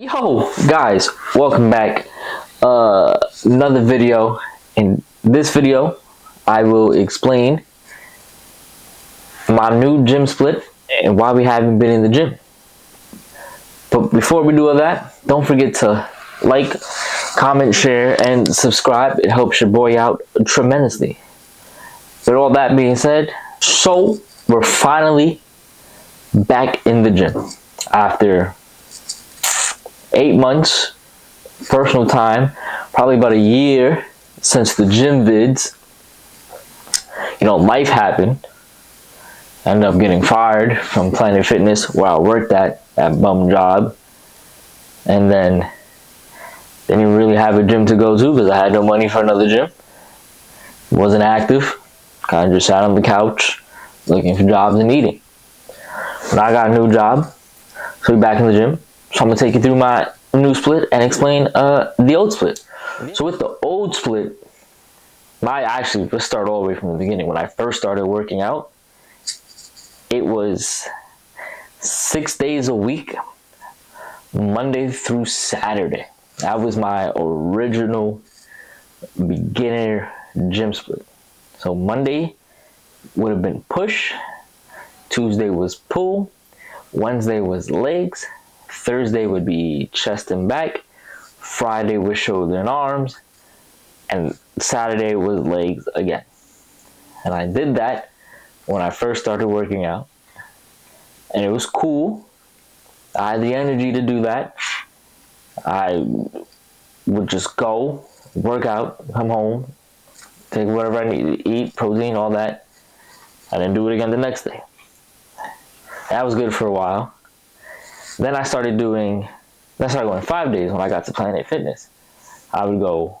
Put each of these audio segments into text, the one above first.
Yo guys, welcome back. Another video. In this video I will explain my new gym split and why we haven't been in the gym. But before we do all that, don't forget to like, comment, share, and subscribe. It helps your boy out tremendously. With all that being said, so we're finally back in the gym after 8 months personal time, probably about a year since the gym vids. You know, life happened. I ended up getting fired from Planet Fitness where I worked at that bum job, and then didn't really have a gym to go to because I had no money for another gym. Wasn't active, kind of just sat on the couch looking for jobs and eating. But I got a new job, so we're back in the gym. So I'm gonna take you through my new split and explain the old split. So with the old split, let's start all the way from the beginning. When I first started working out, it was 6 days a week, Monday through Saturday. That was my original beginner gym split. So Monday would have been push, Tuesday was pull, Wednesday was legs, Thursday would be chest and back, Friday was shoulder and arms, and Saturday was legs again. And I did that when I first started working out, and it was cool. I had the energy to do that. I would just go, work out, come home, take whatever I need to eat, protein, all that, and then do it again the next day. That was good for a while. Then I started going 5 days when I got to Planet Fitness. I would go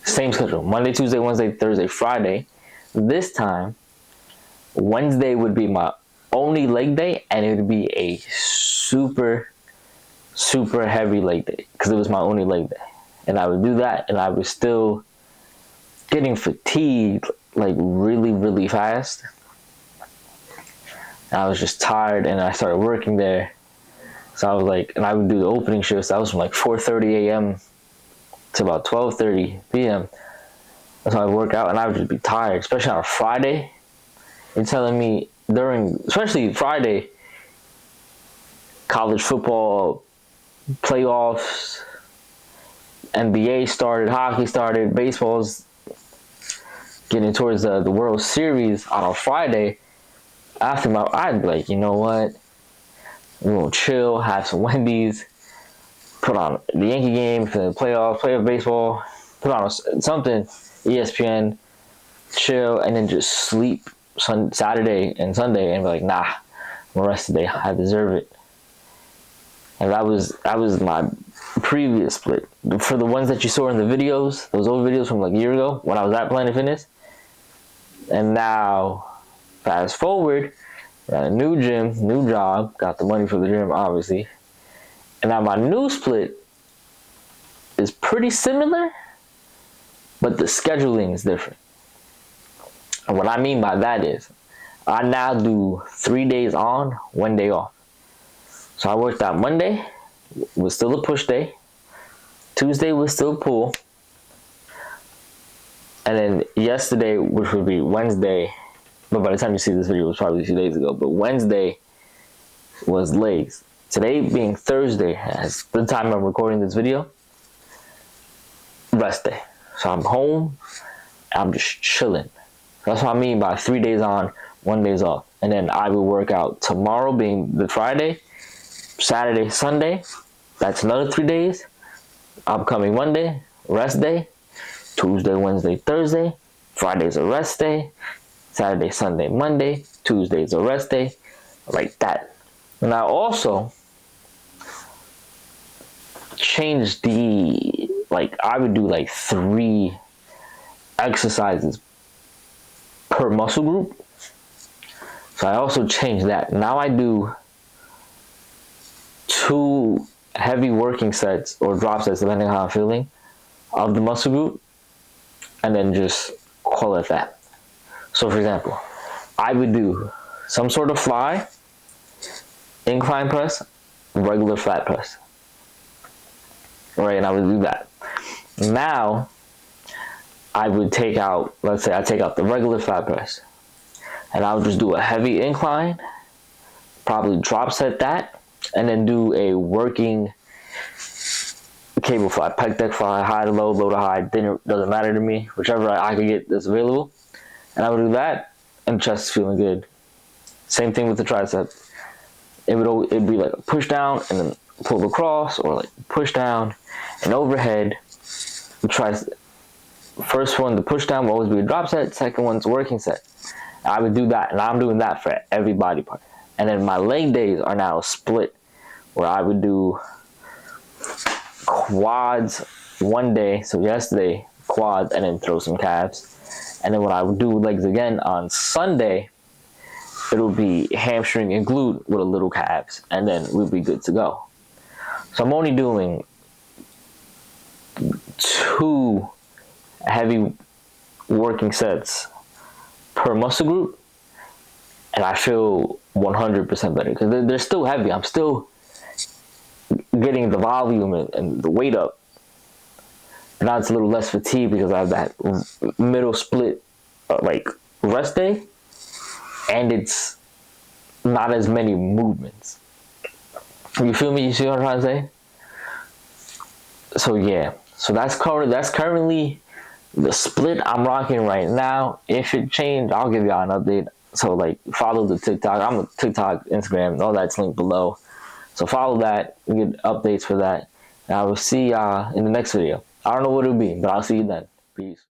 same schedule, Monday, Tuesday, Wednesday, Thursday, Friday. This time, Wednesday would be my only leg day, and it would be a super heavy leg day because it was my only leg day. And I would do that, and I was still getting fatigued like really fast. And I was just tired, and I started working there. So I was like, and I would do the opening shifts. That was from like 4:30 a.m. to about 12:30 p.m. That's how I work out, and I would just be tired, especially on a Friday. You're telling me especially Friday, college football playoffs, NBA started, hockey started, baseball's getting towards the World Series on a Friday. After I'd be like, you know what? We're gonna chill, have some Wendy's, put on the Yankee game for the playoffs, play baseball, put on something, ESPN, chill, and then just sleep Saturday and Sunday, and be like, nah, I'm gonna rest today. I deserve it. And that was my previous split. For the ones that you saw in the videos, those old videos from like a year ago when I was at Planet Fitness, and now fast forward, got a new gym, new job, got the money for the gym, obviously. And now my new split is pretty similar, but the scheduling is different. And what I mean by that is, I now do 3 days on, 1 day off. So I worked out Monday, was still a push day. Tuesday was still pull. And then yesterday, which would be Wednesday, but by the time you see this video, it was probably 2 days ago, but Wednesday was legs. Today being Thursday, as the time I'm recording this video, rest day. So I'm home, I'm just chilling. That's what I mean by 3 days on, 1 day off. And then I will work out tomorrow being the Friday, Saturday, Sunday. That's another 3 days. Upcoming Monday, rest day. Tuesday, Wednesday, Thursday. Friday's a rest day. Saturday, Sunday, Monday. Tuesday's a rest day. Like that. And I also changed I would do like 3 exercises per muscle group. So I also changed that. Now I do 2 heavy working sets or drop sets, depending on how I'm feeling, of the muscle group, and then just call it that. So for example, I would do some sort of fly, incline press, regular flat press. right? And I would do that. Now, I would take out, let's say I take out the regular flat press, and I would just do a heavy incline, probably drop set that, and then do a working cable fly, pec deck fly, high to low, low to high, doesn't matter to me, whichever I could get that's available. And I would do that, and chest is feeling good. Same thing with the tricep. It'd be like a push down and then pull across, or like push down and overhead. First one, the push down will always be a drop set. Second one's a working set. I would do that, and I'm doing that for every body part. And then my leg days are now split, where I would do quads one day, so yesterday quads, and then throw some calves. And then when I would do legs again on Sunday, it'll be hamstring and glute with a little calves, and then we'll be good to go. So I'm only doing 2 heavy working sets per muscle group, and I feel 100% better because they're still heavy. I'm still getting the volume and the weight up. Now it's a little less fatigue because I have that middle split like rest day, and it's not as many movements. You feel me? You see what I'm trying to say? So yeah, so that's currently the split I'm rocking right now. If it changed, I'll give y'all an update. So like, follow the TikTok. I'm a TikTok, Instagram, all that's linked below. So follow that, you get updates for that. And I will see y'all in the next video. I don't know what it'll be, but I'll see you then. Peace.